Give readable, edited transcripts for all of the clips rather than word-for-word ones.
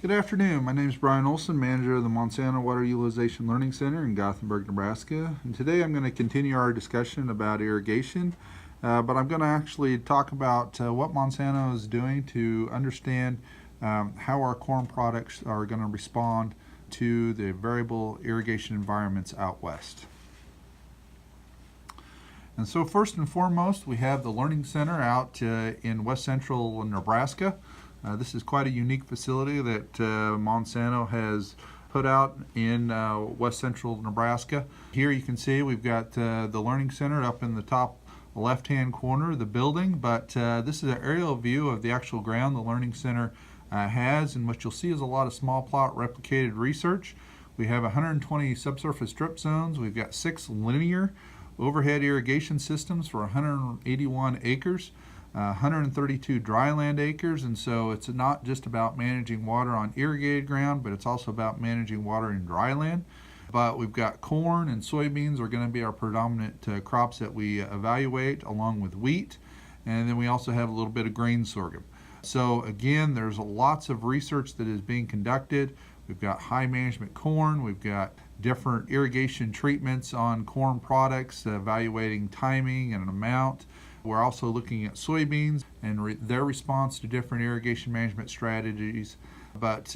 Good afternoon. My name is Brian Olson, manager of the Monsanto Water Utilization Learning Center in Gothenburg, Nebraska. And today I'm going to continue our discussion about irrigation, but I'm going to actually talk about what Monsanto is doing to understand how our corn products are going to respond to the variable irrigation environments out west. And so first and foremost, we have the Learning Center out in west central Nebraska. This is quite a unique facility that Monsanto has put out in west central Nebraska. Here you can see we've got the Learning Center up in the top left-hand corner of the building, but this is an aerial view of the actual ground the Learning Center has, and what you'll see is a lot of small plot replicated research. We have 120 subsurface drip zones. We've got 6 linear overhead irrigation systems for 181 acres. 132 dryland acres, and so it's not just about managing water on irrigated ground, but it's also about managing water in dryland. But we've got corn and soybeans are going to be our predominant crops that we evaluate, along with wheat, and then we also have a little bit of grain sorghum. So again, there's lots of research that is being conducted. We've got high management corn, we've got different irrigation treatments on corn products, evaluating timing and an amount. We're also looking at soybeans and their response to different irrigation management strategies. But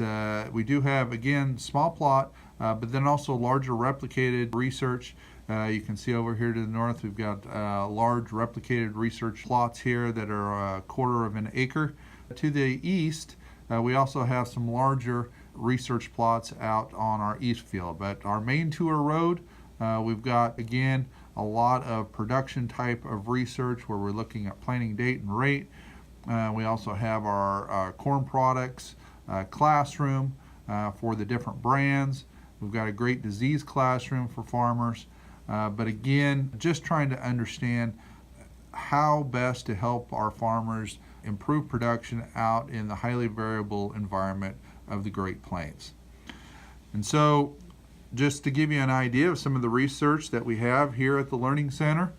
we do have, again, small plot, but then also larger replicated research. You can see over here to the north, we've got large replicated research plots here that are 1/4 of an acre. To the east, we also have some larger research plots out on our east field. But our main tour road, we've got, again, a lot of production type of research where we're looking at planting date and rate. We also have our corn products classroom for the different brands. We've got a great disease classroom for farmers. But again, just trying to understand how best to help our farmers improve production out in the highly variable environment of the Great Plains. And so, just to give you an idea of some of the research that we have here at the Learning Center,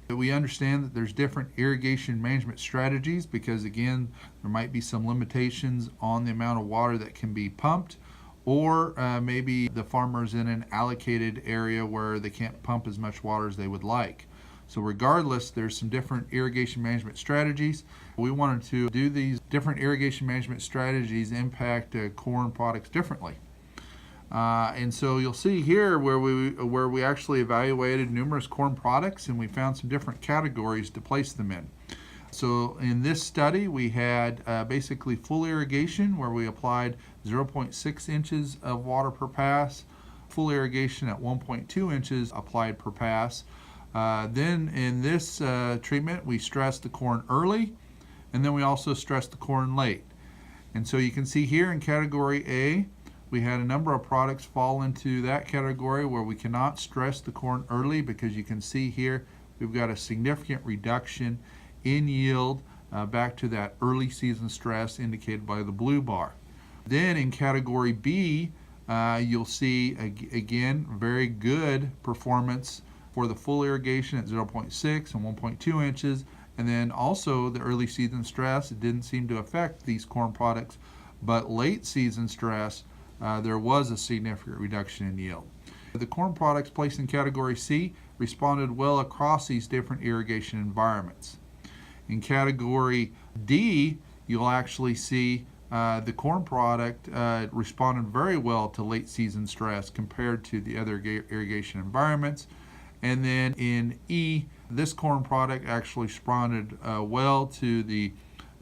we understand that there's different irrigation management strategies because, again, there might be some limitations on the amount of water that can be pumped, or maybe the farmer's in an allocated area where they can't pump as much water as they would like. So regardless, there's some different irrigation management strategies. We wanted to do these different irrigation management strategies impact corn products differently. And so you'll see here where we actually evaluated numerous corn products, and we found some different categories to place them in. So in this study, we had basically full irrigation, where we applied 0.6 inches of water per pass, full irrigation at 1.2 inches applied per pass. Then in this treatment, we stressed the corn early, and then we also stressed the corn late. And so you can see here in category A, we had a number of products fall into that category where we cannot stress the corn early, because you can see here we've got a significant reduction in yield back to that early season stress indicated by the blue bar. Then in category B, you'll see again very good performance for the full irrigation at 0.6 and 1.2 inches, and then also the early season stress. It didn't seem to affect these corn products, but late season stress, there was a significant reduction in yield. The corn products placed in category C responded well across these different irrigation environments. In category D, you'll actually see the corn product responded very well to late season stress compared to the other irrigation environments. And then in E, this corn product actually responded well to the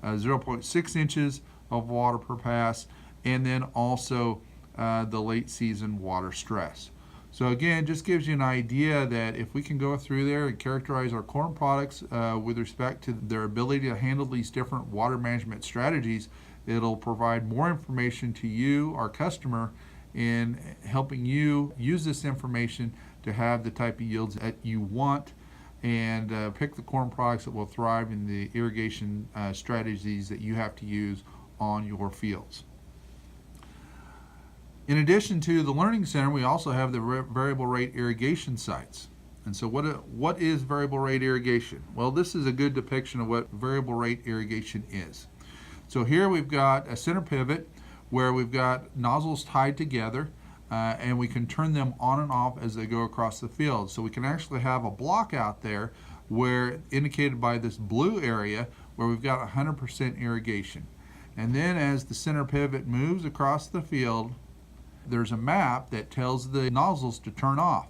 0.6 inches of water per pass, and then also the late season water stress. So again, just gives you an idea that if we can go through there and characterize our corn products with respect to their ability to handle these different water management strategies, it'll provide more information to you, our customer, in helping you use this information to have the type of yields that you want, and pick the corn products that will thrive in the irrigation strategies that you have to use on your fields. In addition to the Learning Center, we also have the variable rate irrigation sites. And so what is variable rate irrigation? Well, this is a good depiction of what variable rate irrigation is. So here we've got a center pivot where we've got nozzles tied together, and we can turn them on and off as they go across the field. So we can actually have a block out there where indicated by this blue area where we've got 100% irrigation. And then as the center pivot moves across the field, there's a map that tells the nozzles to turn off.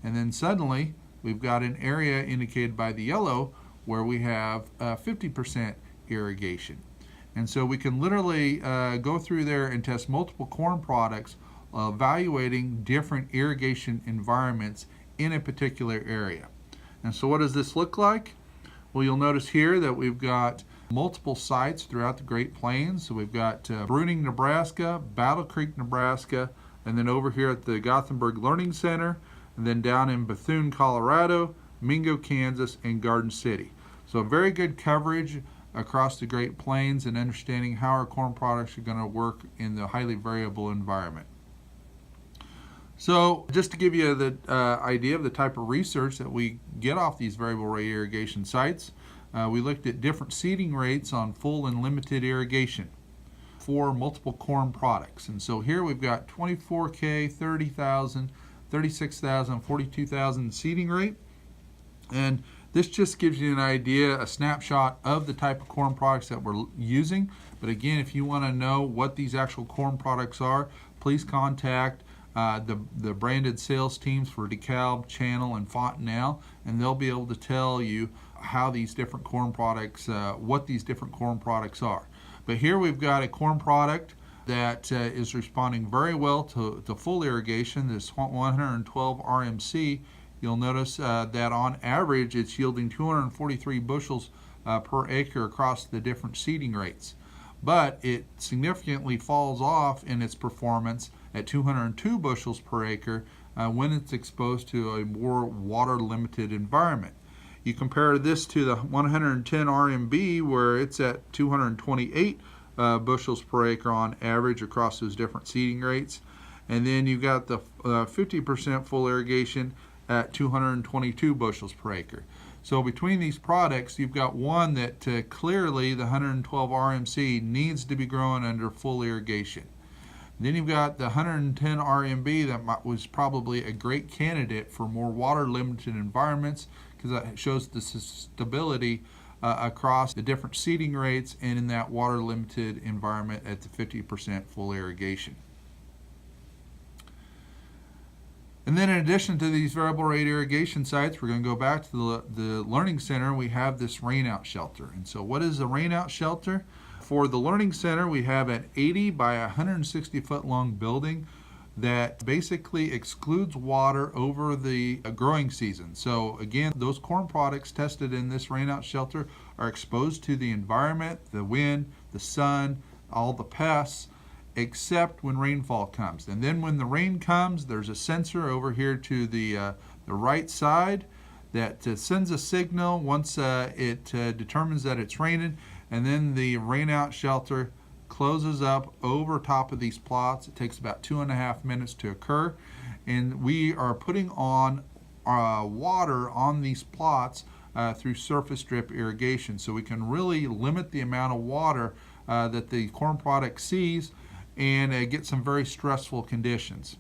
And then suddenly we've got an area indicated by the yellow where we have 50% irrigation. And so we can literally go through there and test multiple corn products, evaluating different irrigation environments in a particular area. And so what does this look like? Well, you'll notice here that we've got multiple sites throughout the Great Plains. So we've got Bruning, Nebraska, Battle Creek, Nebraska, and then over here at the Gothenburg Learning Center, and then down in Bethune, Colorado, Mingo, Kansas, and Garden City. So very good coverage across the Great Plains and understanding how our corn products are going to work in the highly variable environment. So just to give you the idea of the type of research that we get off these variable rate irrigation sites, we looked at different seeding rates on full and limited irrigation for multiple corn products. And so here we've got 24K, 30,000, 36,000, 42,000 seeding rate. And this just gives you an idea, a snapshot of the type of corn products that we're using. But again, if you want to know what these actual corn products are, please contact the branded sales teams for DeKalb, Channel, and Fontenelle, and they'll be able to tell you how these different corn products, what these different corn products are. But here we've got a corn product that is responding very well to full irrigation, this 112 RMC. You'll notice that on average it's yielding 243 bushels per acre across the different seeding rates. But it significantly falls off in its performance at 202 bushels per acre when it's exposed to a more water limited environment. You compare this to the 110 RMB where it's at 228 bushels per acre on average across those different seeding rates. And then you've got the 50% full irrigation at 222 bushels per acre. So between these products, you've got one that clearly the 112 RMC needs to be growing under full irrigation. Then you've got the 110 RMB that was probably a great candidate for more water limited environments because that shows the stability across the different seeding rates and in that water limited environment at the 50% full irrigation. And then in addition to these variable rate irrigation sites, we're going to go back to the Learning Center. We have this Rainout Shelter. And so what is the Rainout Shelter? For the Learning Center, we have an 80 by 160 foot long building that basically excludes water over the growing season. So again, those corn products tested in this Rainout Shelter are exposed to the environment, the wind, the sun, all the pests, except when rainfall comes. And then when the rain comes, there's a sensor over here to the right side that sends a signal once it determines that it's raining, and then the Rainout Shelter closes up over top of these plots. It takes about 2.5 minutes to occur, and we are putting on water on these plots through surface drip irrigation, so we can really limit the amount of water that the corn product sees and get some very stressful conditions.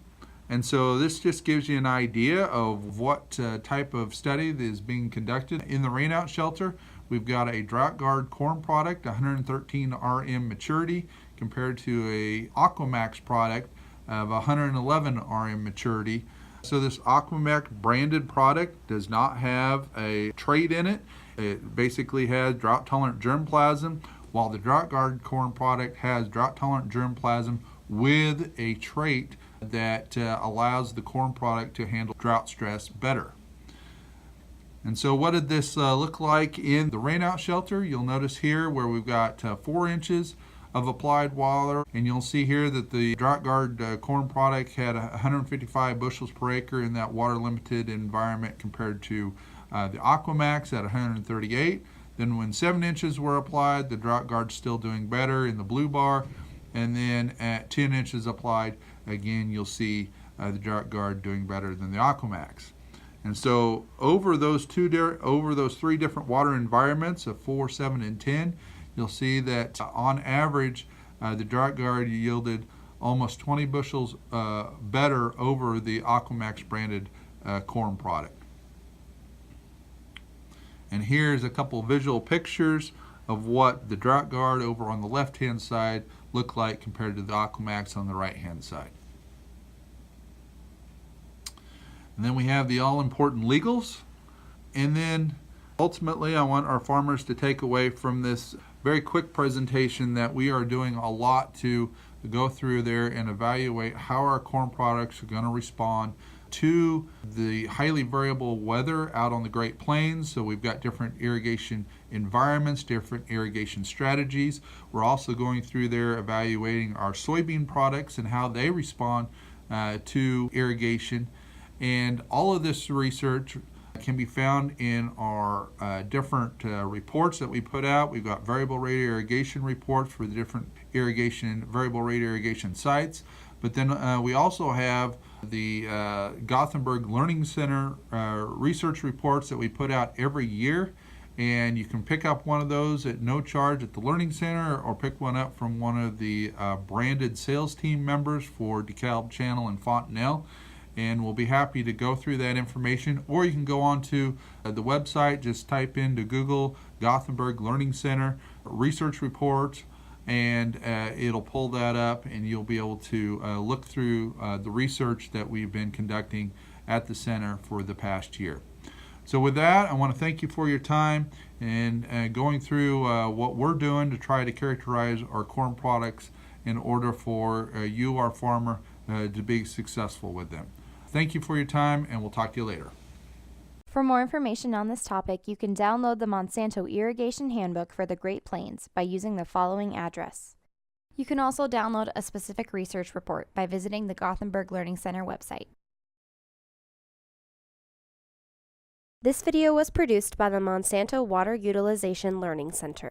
And so this just gives you an idea of what type of study that is being conducted in the Rainout Shelter. We've got a drought guard corn product, 113 RM maturity, compared to a Aquamax product of 111 RM maturity. So this Aquamax branded product does not have a trait in it. It basically has drought tolerant germplasm, while the drought guard corn product has drought tolerant germplasm with a trait that allows the corn product to handle drought stress better. And so what did this look like in the Rainout Shelter? You'll notice here where we've got 4 inches of applied water, and you'll see here that the drought guard corn product had 155 bushels per acre in that water limited environment compared to the Aquamax at 138. Then when 7 inches were applied, the drought guard's still doing better in the blue bar, and then at 10 inches applied, again you'll see the drought guard doing better than the Aquamax. And so over those 3 different water environments of 4, 7, and 10, you'll see that on average the Drought Guard yielded almost 20 bushels better over the Aquamax branded corn product. And here's a couple visual pictures of what the Drought Guard over on the left-hand side look like compared to the Aquamax on the right-hand side. And then we have the all-important legals. And then ultimately I want our farmers to take away from this very quick presentation that we are doing a lot to go through there and evaluate how our corn products are going to respond to the highly variable weather out on the Great Plains. So we've got different irrigation environments, different irrigation strategies. We're also going through there evaluating our soybean products and how they respond to irrigation. And all of this research can be found in our different reports that we put out. We've got variable rate irrigation reports for the different irrigation, variable rate irrigation sites. But then we also have the Gothenburg Learning Center research reports that we put out every year. And you can pick up one of those at no charge at the Learning Center, or pick one up from one of the branded sales team members for DeKalb, Channel, and Fontenelle. And we'll be happy to go through that information. Or you can go on to the website, just type into Google Gothenburg Learning Center research reports, and it'll pull that up, and you'll be able to look through the research that we've been conducting at the center for the past year. So with that, I want to thank you for your time and going through what we're doing to try to characterize our corn products in order for you, our farmer, to be successful with them. Thank you for your time, and we'll talk to you later. For more information on this topic, you can download the Monsanto Irrigation Handbook for the Great Plains by using the following address. You can also download a specific research report by visiting the Gothenburg Learning Center website. This video was produced by the Monsanto Water Utilization Learning Center.